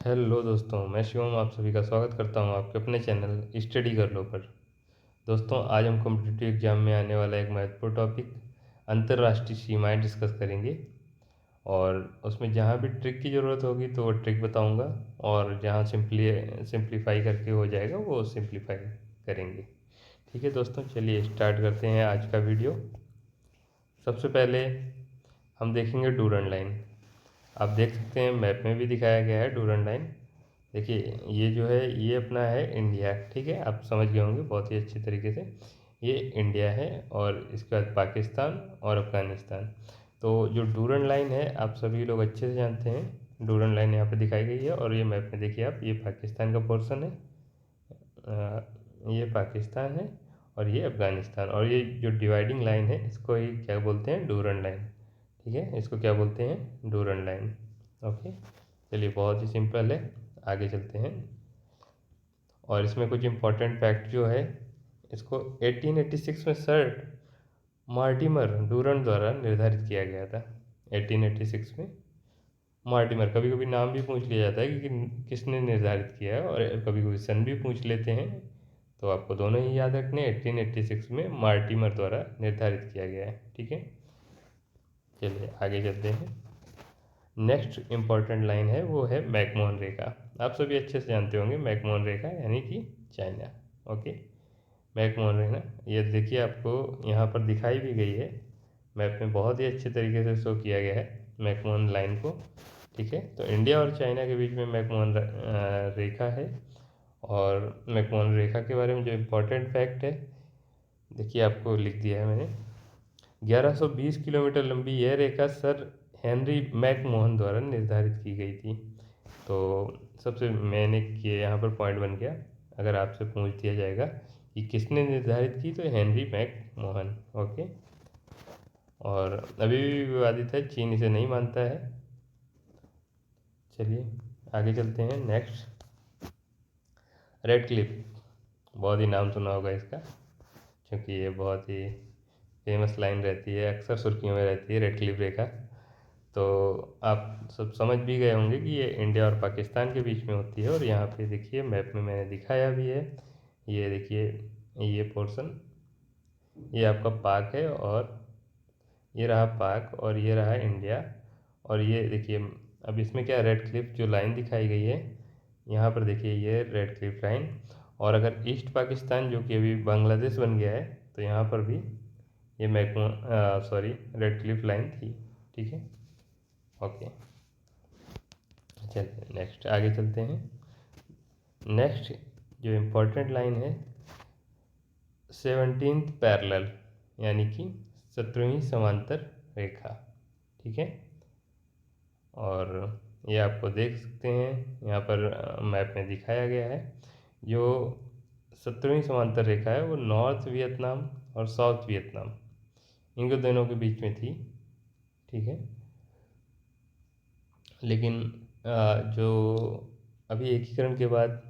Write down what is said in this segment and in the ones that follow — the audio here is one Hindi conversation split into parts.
हेलो दोस्तों, मैं शिवम आप सभी का स्वागत करता हूं आपके अपने चैनल स्टडी कर लो पर। दोस्तों, आज हम कॉम्पिटिटिव एग्जाम में आने वाला एक महत्वपूर्ण टॉपिक अंतर्राष्ट्रीय सीमाएं डिस्कस करेंगे। और उसमें जहां भी ट्रिक की ज़रूरत होगी तो वो ट्रिक बताऊंगा, और जहां सिंप्लीफाई करके हो जाएगा वो सिंप्लीफाई करेंगे। ठीक है दोस्तों, चलिए स्टार्ट करते हैं आज का वीडियो। सबसे पहले हम देखेंगे डूरन लाइन। आप देख सकते हैं मैप में भी दिखाया गया है डूरन लाइन। देखिए, ये जो है ये अपना है इंडिया। ठीक है, आप समझ गए होंगे बहुत ही अच्छे तरीके से। ये इंडिया है और इसके बाद पाकिस्तान और अफ़गानिस्तान। तो जो डूरन लाइन है आप सभी लोग अच्छे से जानते हैं। डूरन लाइन यहाँ पे दिखाई गई है और ये मैप में देखिए आप, ये पाकिस्तान का पोर्शन है, ये पाकिस्तान है और ये अफ़गानिस्तान। और ये जो डिवाइडिंग लाइन है इसको ही क्या बोलते हैं, डूरन लाइन। ठीक है, इसको क्या बोलते हैं, डूरन लाइन। ओके, चलिए बहुत ही सिंपल है, आगे चलते हैं। और इसमें कुछ इम्पोर्टेंट फैक्ट जो है, इसको 1886 में सर मार्टिमर डूरन द्वारा निर्धारित किया गया था। 1886 में मार्टिमर, कभी कभी नाम भी पूछ लिया जाता है कि किसने निर्धारित किया है, और कभी कभी सन भी पूछ लेते हैं। तो आपको दोनों ही याद रखने, 1886 में मार्टिमर द्वारा निर्धारित किया गया है। ठीक है, चलिए आगे चलते हैं। नेक्स्ट इम्पॉर्टेंट लाइन है वो है मैकमोहन रेखा। आप सभी अच्छे से जानते होंगे मैकमोहन रेखा यानी कि चाइना। ओके, मैकमोहन रेखा ये देखिए आपको यहाँ पर दिखाई भी गई है मैप में, बहुत ही अच्छे तरीके से शो किया गया है मैकमोहन लाइन को। ठीक है, तो इंडिया और चाइना के बीच में मैकमोहन रेखा है। और मैकमोहन रेखा के बारे में जो इम्पोर्टेंट फैक्ट है, देखिए आपको लिख दिया है मैंने। 1120 किलोमीटर लंबी यह रेखा सर हेनरी मैकमोहन द्वारा निर्धारित की गई थी। तो सबसे मैंने किया यहाँ पर पॉइंट बन गया, अगर आपसे पूछ दिया जाएगा कि किसने निर्धारित की, तो हेनरी मैकमोहन। ओके, और अभी भी विवादित है, चीन इसे नहीं मानता है। चलिए आगे चलते हैं। Next, red Cliff. बहुत ही नाम सुना होगा इसका, क्योंकि ये बहुत ही फेमस लाइन रहती है, अक्सर सुर्खियों में रहती है, रेड क्लिफ रेखा। तो आप सब समझ भी गए होंगे कि ये इंडिया और पाकिस्तान के बीच में होती है। और यहाँ पे देखिए मैप में मैंने दिखाया भी है, ये देखिए ये पोर्शन, ये आपका पाक है, और ये रहा पाक और ये रहा इंडिया। और ये देखिए अब इसमें क्या, रेड क्लिफ जो लाइन दिखाई गई है यहाँ पर देखिए, ये रेड क्लिफ लाइन। और अगर ईस्ट पाकिस्तान जो कि अभी बांग्लादेश बन गया है, तो यहाँ पर भी ये रेड क्लिफ लाइन थी। ठीक है, ओके, चलिए नेक्स्ट आगे चलते हैं। नेक्स्ट जो इम्पोर्टेंट लाइन है, 17th पैरेलल, यानी कि 17वीं समांतर रेखा। ठीक है, और ये आपको देख सकते हैं यहाँ पर मैप में दिखाया गया है। जो 17वीं समांतर रेखा है वो नॉर्थ वियतनाम और साउथ वियतनाम, इनके दोनों के बीच में थी। ठीक है, लेकिन जो अभी एकीकरण के बाद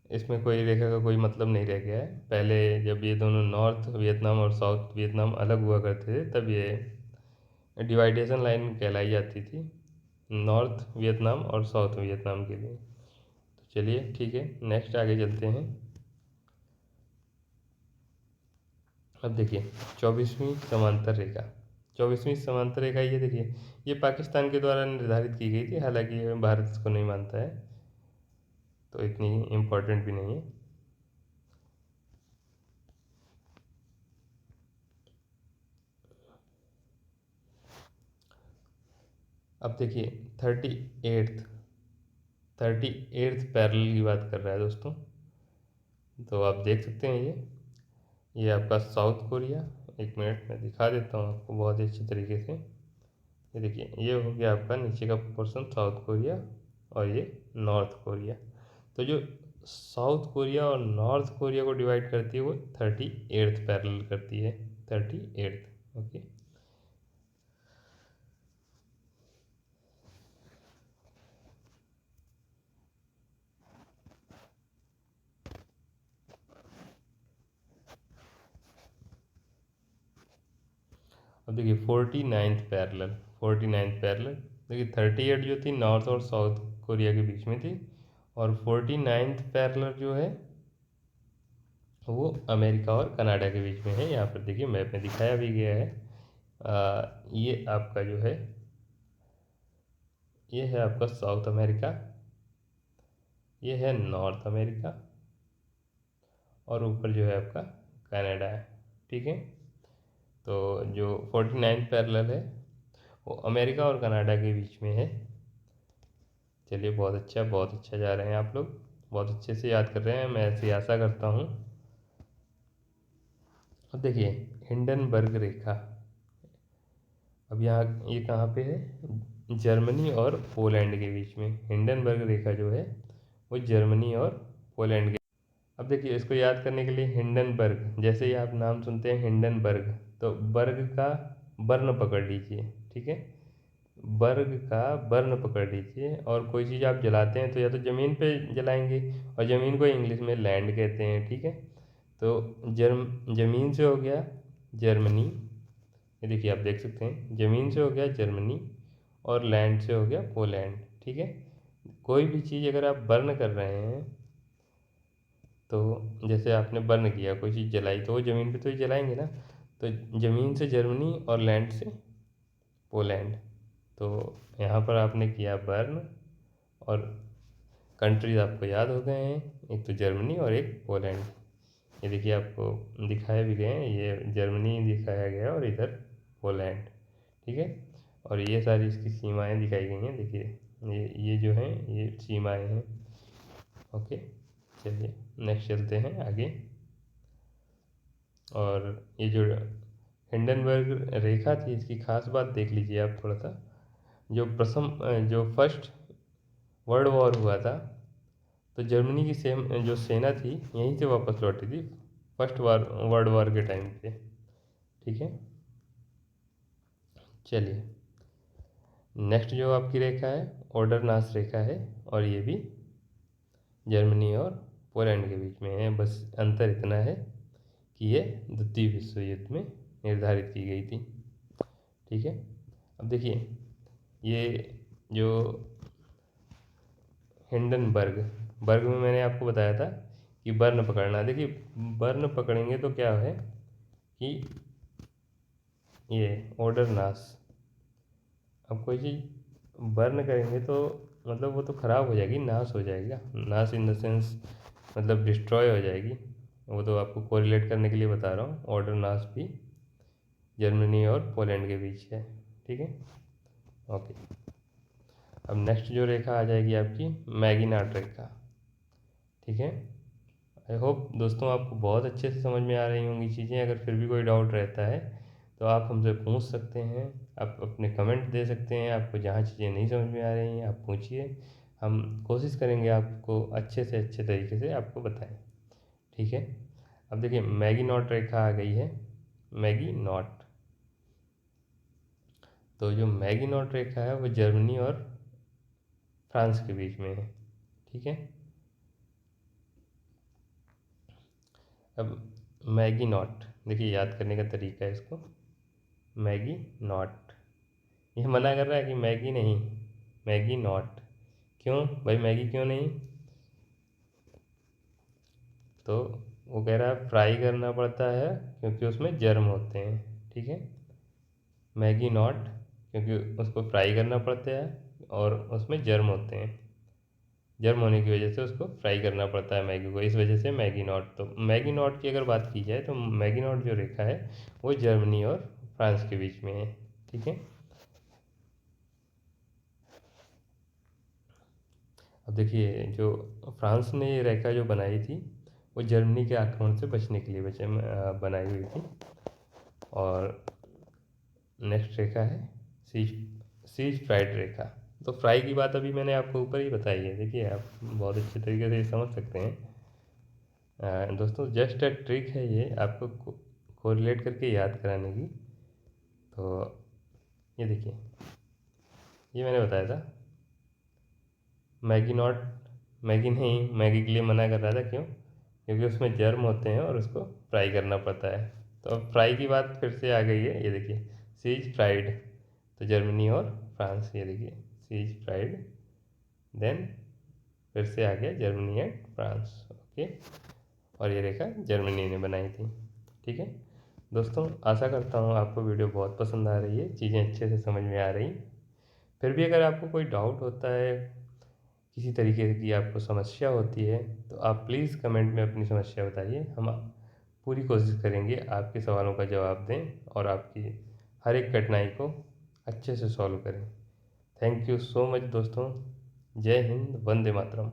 इसमें कोई रेखा का कोई मतलब नहीं रह गया है। पहले जब ये दोनों नॉर्थ वियतनाम और साउथ वियतनाम अलग हुआ करते थे, तब ये डिवाइडेशन लाइन कहलाई जाती थी, नॉर्थ वियतनाम और साउथ वियतनाम के लिए। तो चलिए ठीक है, नेक्स्ट आगे चलते हैं। अब देखिए 24वीं समांतर रेखा। 24वीं समांतर रेखा ये देखिए, ये पाकिस्तान के द्वारा निर्धारित की गई थी, हालांकि भारत इसको नहीं मानता है, तो इतनी इम्पोर्टेंट भी नहीं है। अब देखिए 38th पैरेलल की बात कर रहा है दोस्तों। तो आप देख सकते हैं ये आपका साउथ कोरिया। एक मिनट में दिखा देता हूँ आपको बहुत ही अच्छे तरीके से। ये देखिए, ये हो गया आपका नीचे का पोर्शन साउथ कोरिया, और ये नॉर्थ कोरिया। तो जो साउथ कोरिया और नॉर्थ कोरिया को डिवाइड करती है वो 38th पैरेलल करती है, 38th। ओके, अब देखिए 49th पैरेलल। 49th पैरेलल देखिए 38 जो थी नॉर्थ और साउथ कोरिया के बीच में थी, और 49th पैरेलल जो है वो अमेरिका और कनाडा के बीच में है। यहाँ पर देखिए मैप में दिखाया भी गया है। ये आपका जो है, ये है आपका साउथ अमेरिका, ये है नॉर्थ अमेरिका, और ऊपर जो है आपका कनाडा है। ठीक है, तो जो 49th पैरेलल है वो अमेरिका और कनाडा के बीच में है। चलिए बहुत अच्छा जा रहे हैं आप लोग, बहुत अच्छे से याद कर रहे हैं, मैं ऐसी आशा करता हूँ। अब देखिए हिंडनबर्ग रेखा, अब यहाँ ये कहाँ पे है, जर्मनी और पोलैंड के बीच में। हिंडनबर्ग रेखा जो है वो जर्मनी और पोलैंड के, अब देखिए इसको याद करने के लिए हिंडनबर्ग, जैसे ही आप नाम सुनते हैं हिंडनबर्ग, तो बर्ग का बर्न पकड़ लीजिए। ठीक है, बर्ग का बर्न पकड़ लीजिए, और कोई चीज़ आप जलाते हैं तो या तो ज़मीन पे जलाएंगे, और ज़मीन को इंग्लिश में लैंड कहते हैं। ठीक है, तो ज़मीन से हो गया जर्मनी, ये देखिए आप देख सकते हैं, ज़मीन से हो गया जर्मनी, और लैंड से हो गया पोलैंड। ठीक है, कोई भी चीज़ अगर आप बर्न कर रहे हैं, तो जैसे आपने बर्न किया, कोई चीज़ जलाई, तो वो ज़मीन पे तो ही जलाएंगे ना, तो ज़मीन से जर्मनी और लैंड से पोलैंड। तो यहाँ पर आपने किया बर्न, और कंट्रीज आपको याद हो गए हैं, एक तो जर्मनी और एक पोलैंड। ये देखिए आपको दिखाए भी गए हैं, ये जर्मनी दिखाया गया है और इधर पोलैंड। ठीक है, और ये सारी इसकी सीमाएं दिखाई गई हैं, देखिए ये जो हैं ये सीमाएं हैं। ओके, चलिए नेक्स्ट चलते हैं आगे। और ये जो हिंडनबर्ग रेखा थी, इसकी खास बात देख लीजिए आप थोड़ा सा। जो फर्स्ट वर्ल्ड वॉर हुआ था, तो जर्मनी की जो सेना थी यहीं से वापस लौटी थी फर्स्ट वर्ल्ड वॉर के टाइम पे। ठीक है, चलिए नेक्स्ट जो आपकी रेखा है ओडरनास रेखा है, और ये भी जर्मनी और पोलैंड के बीच में है। बस अंतर इतना है कि ये द्वितीय विश्व युद्ध में निर्धारित की गई थी। ठीक है, अब देखिए ये जो हिंडनबर्ग, बर्ग में मैंने आपको बताया था कि बर्न पकड़ना। देखिए बर्न पकड़ेंगे तो क्या है कि ये ओडरनास, अब कोई चीज़ बर्न करेंगे तो मतलब वो तो ख़राब हो जाएगी, नाश हो जाएगा, नाश इन द सेंस मतलब डिस्ट्रॉय हो जाएगी। वो तो आपको कोरिलेट करने के लिए बता रहा हूँ, ओडरनास भी जर्मनी और पोलैंड के बीच है। ठीक है, ओके। अब नेक्स्ट जो रेखा आ जाएगी आपकी मैगिनाट रेखा। ठीक है, आई होप दोस्तों आपको बहुत अच्छे से समझ में आ रही होंगी चीज़ें। अगर फिर भी कोई डाउट रहता है तो आप हमसे पूछ सकते हैं, आप अपने कमेंट दे सकते हैं। आपको जहाँ चीज़ें नहीं समझ में आ रही हैं आप पूछिए, हम कोशिश करेंगे आपको अच्छे से अच्छे तरीके से आपको बताएं। ठीक है, अब देखिए मैगी नॉट रेखा आ गई है, मैगी नॉट। तो जो मैगी नॉट रेखा है वो जर्मनी और फ्रांस के बीच में है। ठीक है, अब मैगी नॉट देखिए याद करने का तरीका है इसको, मैगी नॉट, ये मना कर रहा है कि मैगी नहीं, मैगी नॉट। क्यों भाई मैगी क्यों नहीं, तो वो कह रहा है फ्राई करना पड़ता है क्योंकि उसमें जर्म होते हैं। ठीक है, मैगी नॉट क्योंकि उसको फ्राई करना पड़ता है और उसमें जर्म होते हैं, जर्म होने की वजह से उसको फ्राई करना पड़ता है मैगी को, इस वजह से मैगी नॉट। तो मैगी नॉट की अगर बात की जाए तो मैगी नॉट जो रेखा है वो जर्मनी और फ्रांस के बीच में है। ठीक है, अब देखिए जो फ्रांस ने ये रेखा जो बनाई थी वो जर्मनी के आक्रमण से बचने के लिए बनाई हुई थी। और नेक्स्ट रेखा है सीज सीज फ्राइड रेखा। तो फ्राई की बात अभी मैंने आपको ऊपर ही बताई है, देखिए आप बहुत अच्छे तरीके से समझ सकते हैं। दोस्तों जस्ट अ ट्रिक है ये आपको कोरिलेट करके याद कराने की। तो ये देखिए ये मैंने बताया था मैगी नॉट, मैगी नहीं, मैगी के लिए मना कर रहा था। क्यों, क्योंकि उसमें जर्म होते हैं और उसको फ्राई करना पड़ता है। तो अब फ्राई की बात फिर से आ गई है, ये देखिए सीज फ्राइड, तो जर्मनी और फ्रांस, ये देखिए सी इज प्राइड, देन फिर से आ गया जर्मनी एंड फ्रांस। ओके, और ये रेखा जर्मनी ने बनाई थी। ठीक है दोस्तों, आशा करता हूँ आपको वीडियो बहुत पसंद आ रही है, चीज़ें अच्छे से समझ में आ रही। फिर भी अगर आपको कोई डाउट होता है, किसी तरीके की आपको समस्या होती है, तो आप प्लीज़ कमेंट में अपनी समस्या बताइए। हम पूरी कोशिश करेंगे आपके सवालों का जवाब दें और आपकी हर एक कठिनाई को अच्छे से सॉल्व करें। थैंक यू सो मच दोस्तों। जय हिंद, वंदे मातरम।